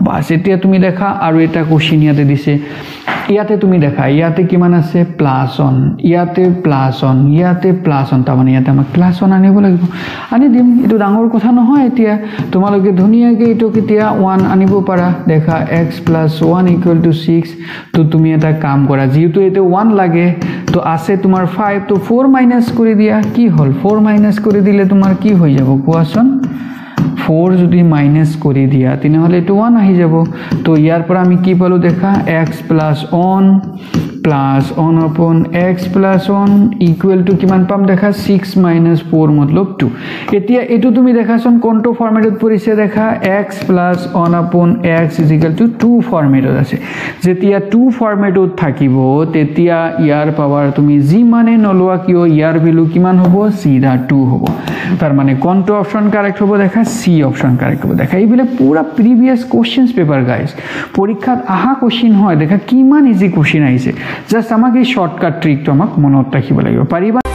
বাস এতিয়া তুমি দেখা আৰু এটা কোশ্চেন ইয়াতে দিছে ইয়াতে তুমি দেখা ইয়াতে কিমান আছে +1 ইয়াতে +1 ইয়াতে +1 তাৰমানে ইয়াতে আমাক +1 আনিব লাগিব আনি দিম এটো ডাঙৰ কথা নহয় এতিয়া তোমালোকে ধুনিয়াকে এটো কেতিয়া 1 আনিব পাৰা দেখা x + 1 = 6 তো তুমি এটা কাম কৰা যেহেতু এতে 1 লাগে তো আছে তোমাৰ 5 তো 4 মাইনাস কৰি দিয়া কি হল 4 মাইনাস কৰি দিলে তোমাৰ কি হৈ যাব কোৱাচোন 4 যদি মাইনাস কৰি দিয়া তিনহলে এটো 1 আহি যাব তো ইয়াৰ পৰা আমি কি পালো দেখা x + 1 upon x + 1 equal to কিমান পাম দেখা 6 - 4 মতলব 2 এতিয়া এটো তুমি দেখাছন কোনটো ফরম্যাটত পৰিছে দেখা x + 1 upon x = 2 ফৰম্যাটত আছে যেতিয়া 2 ফৰম্যাটত থাকিব তেতিয়া ইয়াৰ পাৱাৰ তুমি জি মানে নলোৱা কিয় ইয়াৰ ভ্যালু কিমান হ'ব সিধা 2 হ'ব তার মানে কোনটো অপশন কারেক্ট হবে দেখা সি অপশন কারেক্ট হবে দেখা এইবিলে পুরা প্রিভিয়াস কোশ্চেনস পেপার গাইস পরীক্ষাত আহা কোশ্চেন হয় দেখা কিমান ইজি কোশ্চেন আইছে জাস্ট আমাক এই শর্টকাট ট্রিক তো আমাক মনত ৰাখিব লাগিব পাৰিবা